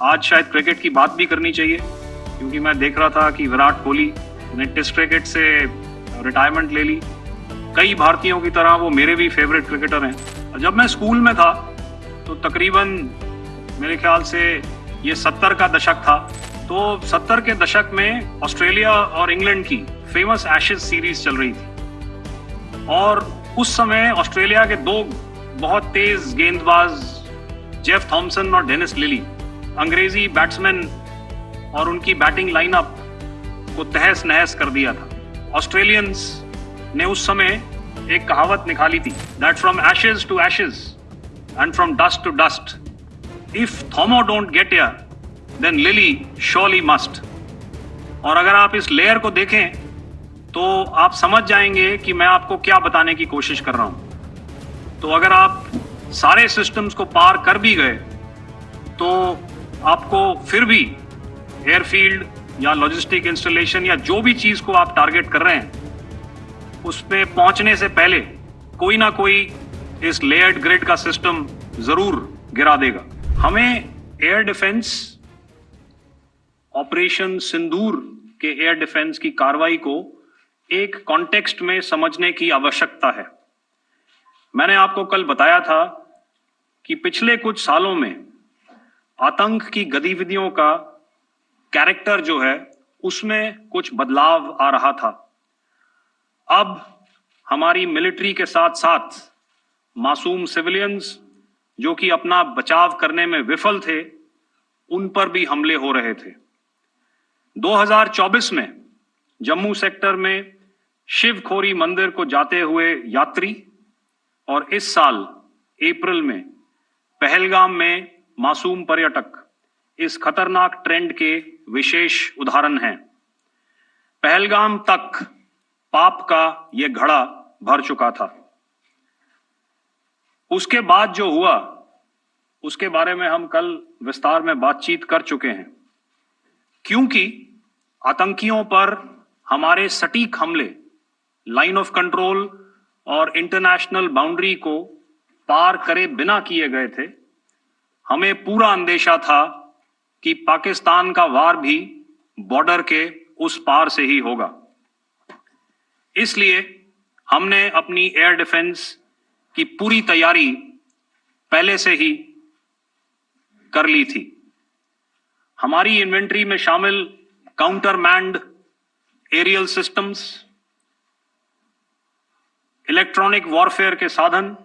आज शायद क्रिकेट की बात भी करनी चाहिए, क्योंकि मैं देख रहा था कि विराट कोहली ने टेस्ट क्रिकेट से रिटायरमेंट ले ली। कई भारतीयों की तरह वो मेरे भी फेवरेट क्रिकेटर हैं। जब मैं स्कूल में था तो तकरीबन मेरे ख्याल से ये 70 का दशक था। तो 70 के दशक में ऑस्ट्रेलिया और इंग्लैंड की फेमस एशेज सीरीज चल रही थी, और उस समय ऑस्ट्रेलिया के दो बहुत तेज गेंदबाज जेफ थॉमसन और डेनिस लिली अंग्रेजी बैट्समैन और उनकी बैटिंग लाइनअप को तहस नहस कर दिया था। ऑस्ट्रेलियंस ने उस समय एक कहावत निकाली थी, that from ashes to ashes and from dust to dust, if Thommo don't get ya then Lillee surely must. और अगर आप इस लेयर को देखें तो आप समझ जाएंगे कि मैं आपको क्या बताने की कोशिश कर रहा हूं। तो अगर आप सारे सिस्टम्स को पार कर भी गए तो आपको फिर भी एयरफील्ड या लॉजिस्टिक इंस्टॉलेशन या जो भी चीज को आप टारगेट कर रहे हैं उसमें पहुंचने से पहले कोई ना कोई इस लेयर्ड ग्रिड का सिस्टम जरूर गिरा देगा। हमें एयर डिफेंस ऑपरेशन सिंदूर के एयर डिफेंस की कार्रवाई को एक कॉन्टेक्स्ट में समझने की आवश्यकता है। मैंने आपको कल बताया था कि पिछले कुछ सालों में आतंक की गतिविधियों का कैरेक्टर जो है उसमें कुछ बदलाव आ रहा था। अब हमारी मिलिट्री के साथ साथ मासूम सिविलियंस जो कि अपना बचाव करने में विफल थे, उन पर भी हमले हो रहे थे। 2024 में जम्मू सेक्टर में शिवखोरी मंदिर को जाते हुए यात्री और इस साल अप्रैल में पहलगाम में मासूम पर्यटक इस खतरनाक ट्रेंड के विशेष उदाहरण हैं। पहलगाम तक पाप का यह घड़ा भर चुका था। उसके बाद जो हुआ उसके बारे में हम कल विस्तार में बातचीत कर चुके हैं, क्योंकि आतंकियों पर हमारे सटीक हमले लाइन ऑफ कंट्रोल और इंटरनेशनल बाउंड्री को पार करे बिना किए गए थे। हमें पूरा अंदेशा था कि पाकिस्तान का वार भी बॉर्डर के उस पार से ही होगा। इसलिए हमने अपनी एयर डिफेंस की पूरी तैयारी पहले से ही कर ली थी। हमारी इन्वेंट्री में शामिल counter manned aerial systems, electronic warfare के साधन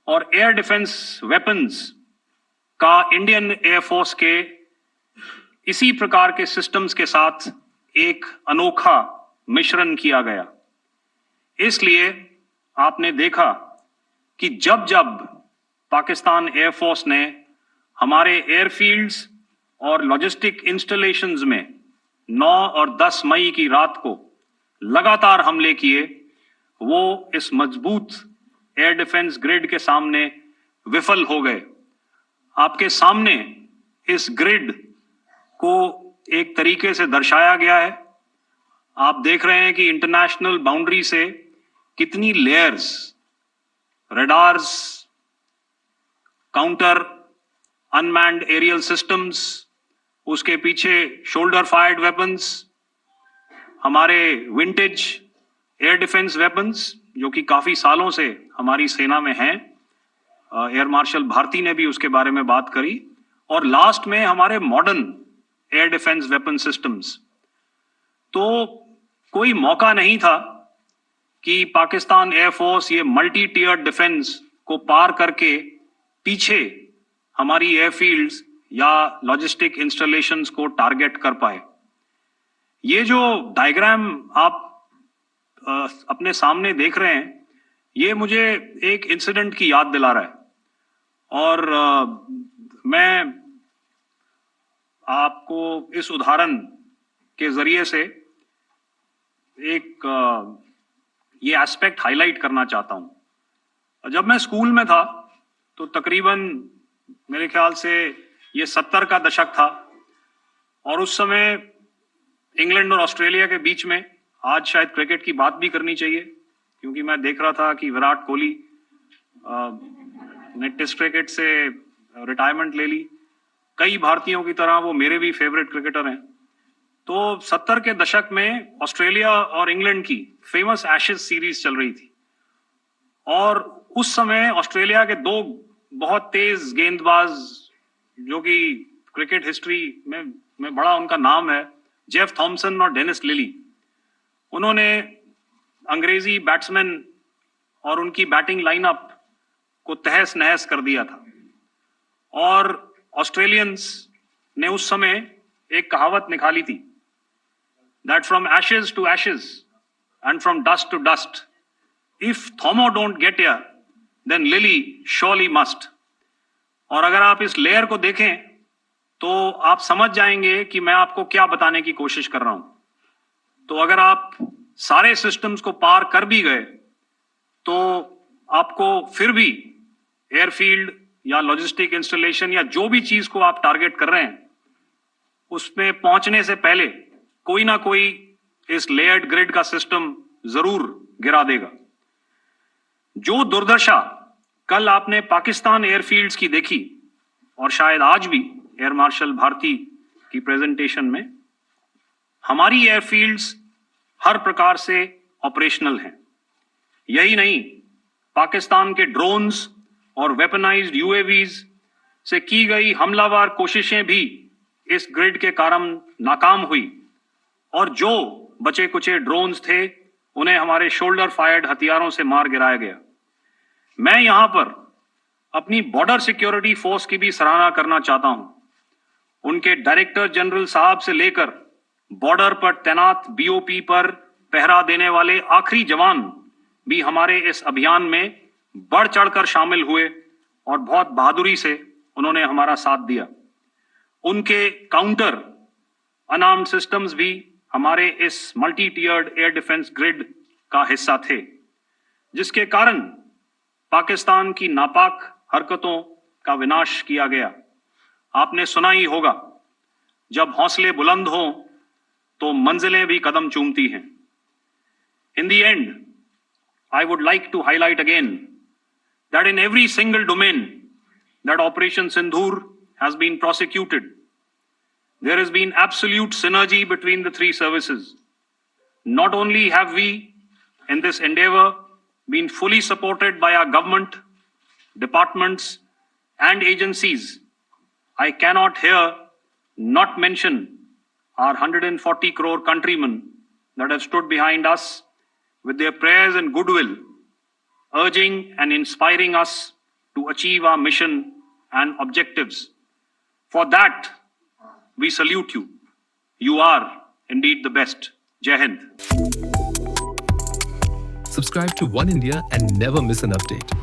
और एयर डिफेंस वेपन्स का इंडियन एयरफोर्स के इसी प्रकार के सिस्टम्स के साथ एक अनोखा मिश्रण किया गया। इसलिए आपने देखा कि जब जब पाकिस्तान एयरफोर्स ने हमारे एयरफील्ड्स और लॉजिस्टिक इंस्टॉलेशंस में 9 और 10 मई की रात को लगातार हमले किए, वो इस मजबूत एयर डिफेंस ग्रिड के सामने विफल हो गए। आपके सामने इस ग्रिड को एक तरीके से दर्शाया गया है। आप देख रहे हैं कि इंटरनेशनल बाउंड्री से कितनी layers, radars, counter unmanned aerial systems, उसके पीछे शोल्डर फायर्ड वेपन्स, हमारे विंटेज एयर डिफेंस वेपन्स जो कि काफी सालों से हमारी सेना में हैं। एयर मार्शल भारती ने भी उसके बारे में बात करी। और लास्ट में हमारे modern air defence weapon systems. तो कोई मौका नहीं था कि पाकिस्तान एयरफोर्स ये मल्टी टियर डिफेंस को पार करके पीछे हमारी एयरफील्ड्स या लॉजिस्टिक इंस्टॉलेशंस को टारगेट कर पाए। ये जो डायग्राम आप अपने सामने देख रहे हैं, ये मुझे एक इंसिडेंट की याद दिला रहा है। और मैं आपको इस उदाहरण के जरिए से एक ये एस्पेक्ट हाईलाइट करना चाहता हूं। जब मैं स्कूल में था तो तकरीबन मेरे ख्याल से ये 70 का दशक था, और उस समय इंग्लैंड और ऑस्ट्रेलिया के बीच में आज शायद क्रिकेट की बात भी करनी चाहिए, क्योंकि मैं देख रहा था कि विराट कोहली ने टेस्ट क्रिकेट से रिटायरमेंट ले ली। कई भारतीयों की तरह वो मेरे भी फेवरेट क्रिकेटर हैं। तो 70 के दशक में ऑस्ट्रेलिया और इंग्लैंड की फेमस एशेज सीरीज चल रही थी और उस समय ऑस्ट्रेलिया के दो बहुत तेज गेंदबाज जो कि क्रिकेट हिस्ट्री में बड़ा उनका नाम है, जेफ थॉमसन और डेनिस लिली, उन्होंने अंग्रेजी बैट्समैन और उनकी बैटिंग लाइनअप को तहस नहस कर दिया था। और ऑस्ट्रेलियंस ने उस समय एक कहावत निकाली थी, that from ashes to ashes and from dust to dust, if Thommo don't get here then Lillee surely must. और अगर आप इस लेयर को देखें तो आप समझ जाएंगे कि मैं आपको क्या बताने की कोशिश कर रहा हूं। तो अगर आप सारे सिस्टम्स को पार कर भी गए तो आपको फिर भी एयरफील्ड या लॉजिस्टिक इंस्टॉलेशन या जो भी चीज को आप टारगेट कर रहे हैं उसमें पहुंचने से पहले कोई ना कोई इस लेयर्ड ग्रिड का सिस्टम जरूर गिरा देगा। जो दुर्दशा कल आपने पाकिस्तान एयरफील्ड्स की देखी और शायद आज भी एयर मार्शल भारती की प्रेजेंटेशन में, हमारी एयरफील्ड्स हर प्रकार से ऑपरेशनल हैं। यही नहीं, पाकिस्तान के ड्रोन्स और वेपनाइज्ड यूएवीज से की गई हमलावर कोशिशें भी इस ग्रिड के कारण नाकाम हुई और जो बचे कुचे ड्रोन्स थे उन्हें हमारे शोल्डर फायर्ड हथियारों से मार गिराया गया। मैं यहां पर अपनी बॉर्डर सिक्योरिटी फोर्स की भी सराहना करना चाहता हूं। उनके डायरेक्टर जनरल साहब से लेकर बॉर्डर पर तैनात बीओपी पर पहरा देने वाले आखिरी जवान भी हमारे इस अभियान में बढ़ चढ़कर शामिल हुए और बहुत बहादुरी से उन्होंने हमारा साथ दिया। उनके काउंटर अनार्म्ड सिस्टम्स भी हमारे इस मल्टी टियर्ड एयर डिफेंस ग्रिड का हिस्सा थे, जिसके कारण पाकिस्तान की नापाक हरकतों का विनाश किया गया। आपने सुना ही होगा, जब हौसले बुलंद हों तो मंजिलें भी कदम चूमती हैं। In the end, I would like to highlight again that in every single domain that Operation Sindoor has been prosecuted, there has been absolute synergy between the three services. Not only have we, in this endeavor, been fully supported by our government, departments, and agencies, I cannot here not mention our 140 crore countrymen that have stood behind us with their prayers and goodwill, urging and inspiring us to achieve our mission and objectives. For that, we salute you. You are indeed the best. Jai Hind. Subscribe to One India and never miss an update.